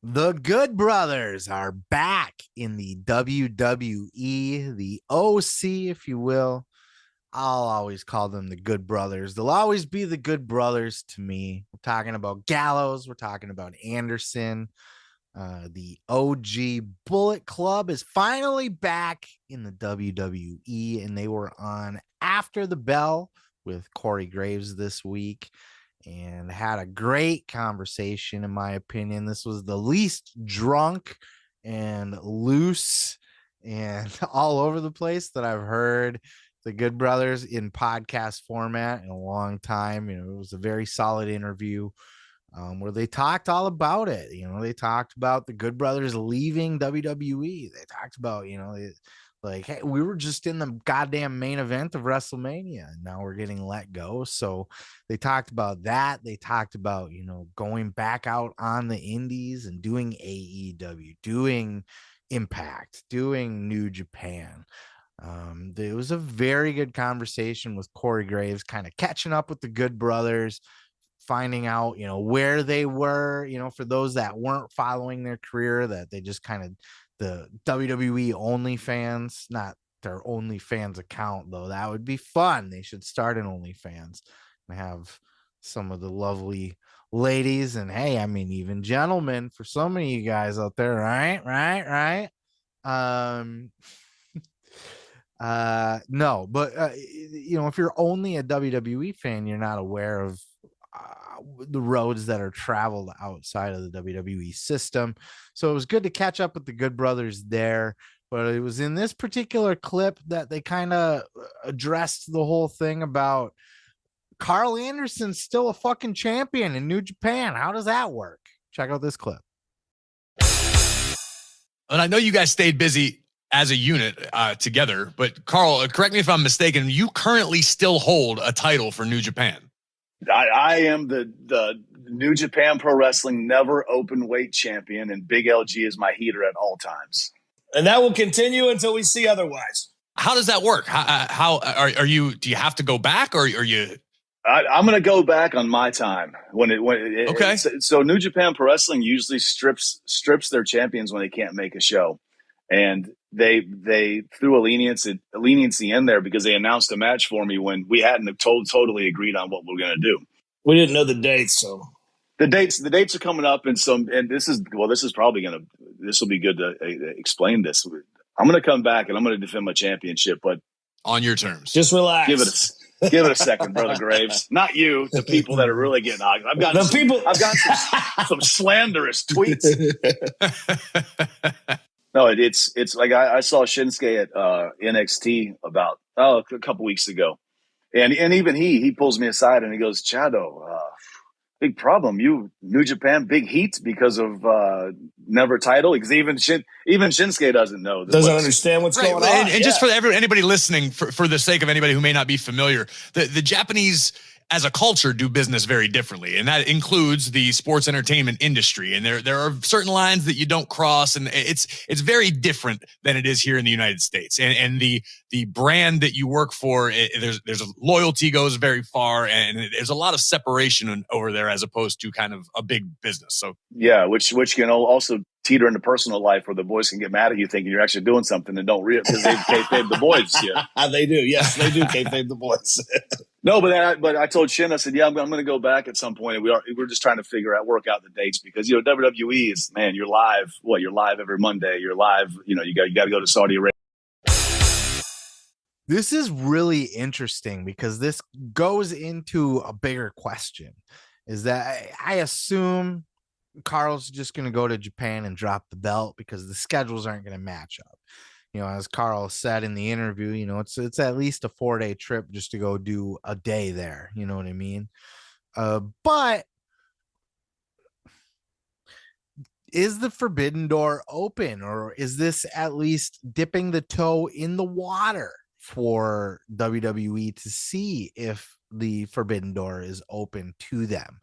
The Good Brothers are back in the WWE, the OC, if you will. I'll always call them the Good Brothers. They'll always be the Good Brothers to me. We're talking about Gallows. We're talking about Anderson. The OG Bullet Club is finally back in the WWE, and they were on After the Bell with Corey Graves this week and had a great conversation. In my opinion, this was the least drunk and loose and all over the place that I've heard the Good Brothers in podcast format in a long time. It was a very solid interview where they talked all about it. They talked about the Good Brothers leaving WWE. They talked about, like, hey, we were just in the goddamn main event of WrestleMania, and now we're getting let go. So they talked about that. They talked about, going back out on the indies and doing AEW, doing Impact, doing New Japan. It was a very good conversation with Corey Graves, kind of catching up with the Good Brothers, finding out, where they were, for those that weren't following their career, that they just kind of the WWE OnlyFans, not their OnlyFans account, though. That would be fun. They should start an OnlyFans and have some of the lovely ladies and, hey, I mean, even gentlemen for so many of you guys out there, right? No, but if you're only a WWE fan, you're not aware of the roads that are traveled outside of the WWE system. So it was good to catch up with the Good Brothers there. But it was in this particular clip that they kind of addressed the whole thing about Karl Anderson's still a fucking champion in New Japan. How does that work? Check out this clip. And I know you guys stayed busy as a unit together, but Karl, correct me if I'm mistaken, you currently still hold a title for New Japan. I am the New Japan Pro Wrestling never open weight champion, and Big LG is my heater at all times. And that will continue until we see otherwise. How does that work? How are you? Do you have to go back, or are you? I'm going to go back on my time Okay. So New Japan Pro Wrestling usually strips their champions when they can't make a show, and they threw a leniency in there because they announced a match for me when we hadn't totally agreed on what we were going to do. We didn't know the dates, so the dates are coming up, and this will be good to explain this. I'm going to come back and I'm going to defend my championship, but on your terms. Just relax. Give it a second, Brother Graves. Not you, the people that are really getting hot. I've got some slanderous tweets. No, it's like I saw Shinsuke at NXT about a couple weeks ago, and even he pulls me aside and he goes, "Chado, big problem. You New Japan big heat because of never title, because even Shinsuke doesn't know. Doesn't understand what's going on. And just for anybody listening, for the sake of anybody who may not be familiar, the Japanese as a culture do business very differently, and that includes the sports entertainment industry. And there are certain lines that you don't cross, and it's very different than it is here in the United States. And the brand that you work for, there's a loyalty goes very far, and there's a lot of separation over there as opposed to kind of a big business. So yeah, which can also teeter into personal life where the boys can get mad at you thinking you're actually doing something and don't realize because they kayfabe the boys. Yeah, they do. Yes, they do kayfabe the boys. No, but I told Shin, I said, yeah, I'm going to go back at some point. We're just trying to work out the dates because, WWE is, man, you're live. You're live every Monday. You're live. You got to go to Saudi Arabia. This is really interesting because this goes into a bigger question, is that I assume Karl's just going to go to Japan and drop the belt because the schedules aren't going to match up. As Karl said in the interview, it's at least a 4-day trip just to go do a day there. You know what I mean? But is the forbidden door open, or is this at least dipping the toe in the water for WWE to see if the forbidden door is open to them?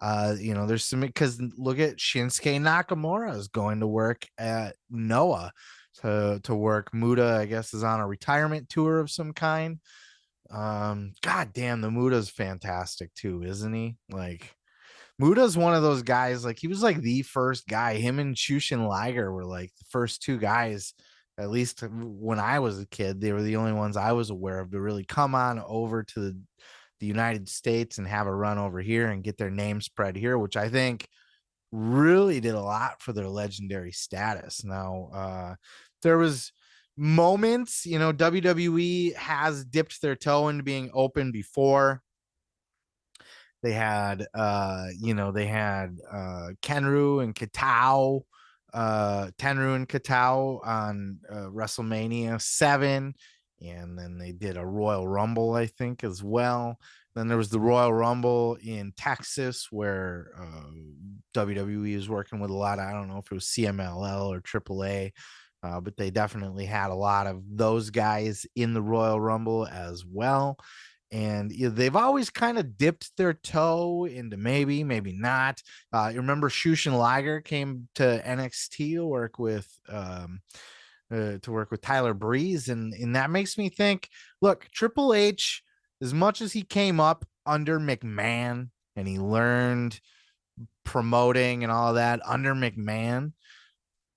There's some, because look at Shinsuke Nakamura is going to work at Noah to work. Muda, I guess, is on a retirement tour of some kind. God damn, the Muda's fantastic too, isn't he? Like, Muda's one of those guys, like he was like the first guy. Him and Shushin Liger were like the first two guys, at least when I was a kid. They were the only ones I was aware of to really come on over to the United States and have a run over here and get their name spread here, which I think really did a lot for their legendary status. Now, there was moments, WWE has dipped their toe into being open before. They had Tenru and Katao, on WrestleMania 7, and then they did a Royal Rumble, I think, as well. Then there was the Royal Rumble in Texas where WWE is working with a lot of, I don't know if it was CMLL or AAA, but they definitely had a lot of those guys in the Royal Rumble as well. And they've always kind of dipped their toe into maybe not. You remember Shushin Liger came to NXT to work with Tyler Breeze, and that makes me think, look, Triple H, as much as he came up under McMahon and he learned promoting and all that under McMahon,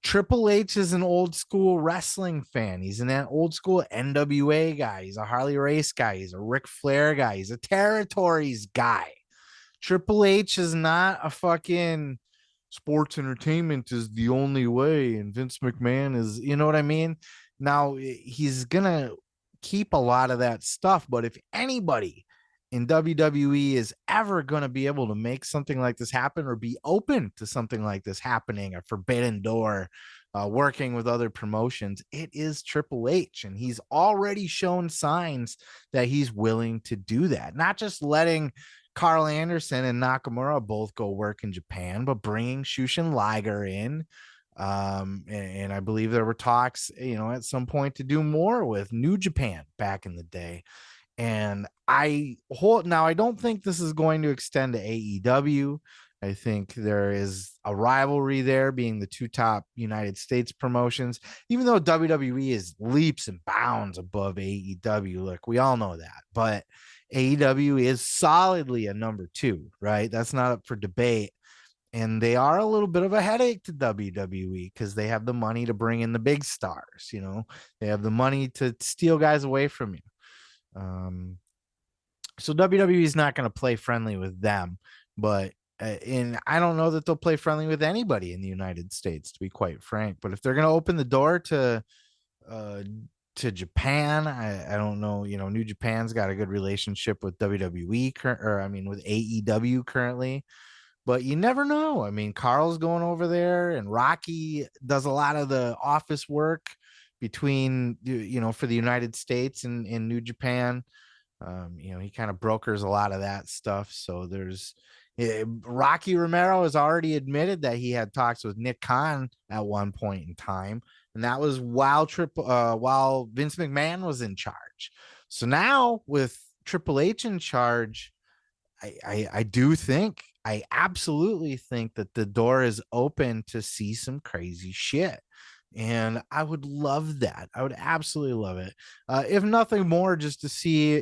Triple H is an old school wrestling fan. He's an old school NWA guy. He's a Harley Race guy. He's a Ric Flair guy. He's a Territories guy. Triple H is not a fucking sports entertainment is the only way. And Vince McMahon is, you know what I mean? Now, he's going to keep a lot of that stuff. But if anybody in WWE is ever going to be able to make something like this happen or be open to something like this happening, a forbidden door, working with other promotions, it is Triple H. And he's already shown signs that he's willing to do that. Not just letting Karl Anderson and Nakamura both go work in Japan, but bringing Shushin Liger in. And I believe there were talks, at some point to do more with New Japan back in the day. And I don't think this is going to extend to AEW. I think there is a rivalry there, being the two top United States promotions, even though WWE is leaps and bounds above AEW. Look, we all know that, but AEW is solidly a number two, right? That's not up for debate. And they are a little bit of a headache to WWE because they have the money to bring in the big stars. They have the money to steal guys away from you. So WWE is not going to play friendly with them, but and I don't know that they'll play friendly with anybody in the United States, to be quite frank. But if they're going to open the door to Japan, I don't know. New Japan's got a good relationship with WWE, with AEW currently. But you never know. I mean, Karl's going over there, and Rocky does a lot of the office work between, for the United States and New Japan. He kind of brokers a lot of that stuff. So there's Rocky Romero has already admitted that he had talks with Nick Khan at one point in time, and that was while Vince McMahon was in charge. So now with Triple H in charge, I absolutely think that the door is open to see some crazy shit. And I would love that. I would absolutely love it. If nothing more, just to see,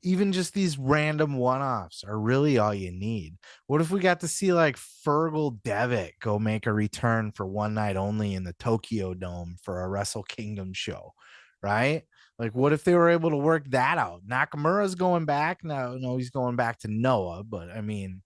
even just these random one-offs are really all you need. What if we got to see like Fergal Devitt go make a return for one night only in the Tokyo Dome for a Wrestle Kingdom show, right? Like, what if they were able to work that out? Nakamura's going back. No, he's going back to Noah, but I mean,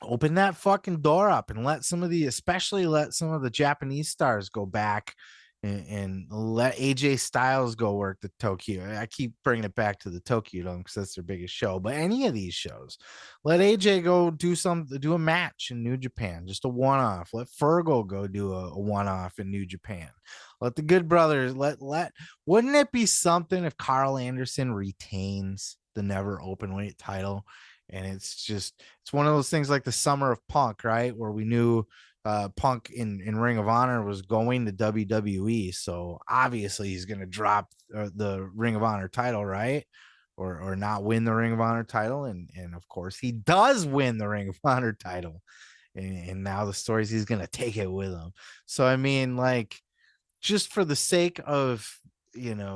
open that fucking door up and especially let some of the Japanese stars go back and let AJ Styles go work the Tokyo. I keep bringing it back to the Tokyo Dome because that's their biggest show, but any of these shows, let AJ go do a match in New Japan, just a one-off. Let Fergal go do a one-off in New Japan. Let the Good Brothers wouldn't it be something if Karl Anderson retains the never open weight title? And it's one of those things like the summer of Punk, right? Where we knew Punk in Ring of Honor was going to WWE. So obviously he's going to drop the Ring of Honor title, right? Or not win the Ring of Honor title. And of course he does win the Ring of Honor title. And now the story is he's going to take it with him. So, I mean, like, just for the sake of,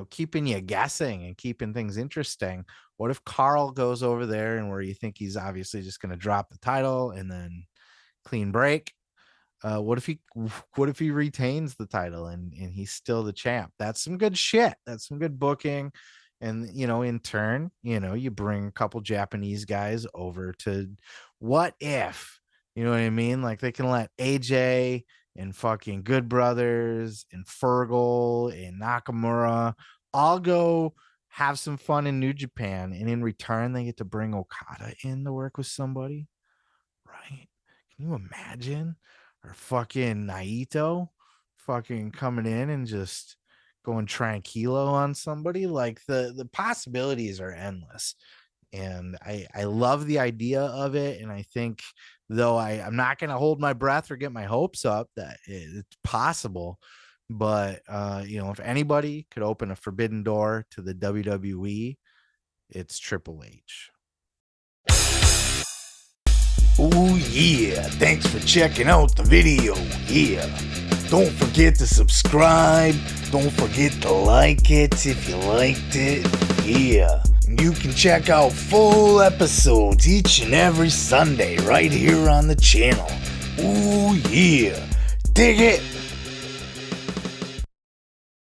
keeping you guessing and keeping things interesting, What if Karl goes over there and where you think he's obviously just going to drop the title and then clean break? What if he retains the title and he's still the champ? That's some good shit. That's some good booking. And in turn, you bring a couple Japanese guys over to what if, you know what I mean? Like they can let AJ and fucking Good Brothers and Fergal and Nakamura all go have some fun in New Japan, and in return they get to bring Okada in to work with somebody, right? Can you imagine? Or fucking Naito fucking coming in and just going tranquilo on somebody? Like the possibilities are endless, and I love the idea of it. And I think, though I'm not going to hold my breath or get my hopes up that it's possible, but if anybody could open a forbidden door to the WWE, it's Triple H. Oh yeah, thanks for checking out the video. Yeah, don't forget to subscribe. Don't forget to like it if you liked it. Yeah, and you can check out full episodes each and every Sunday right here on the channel. Oh yeah, dig it.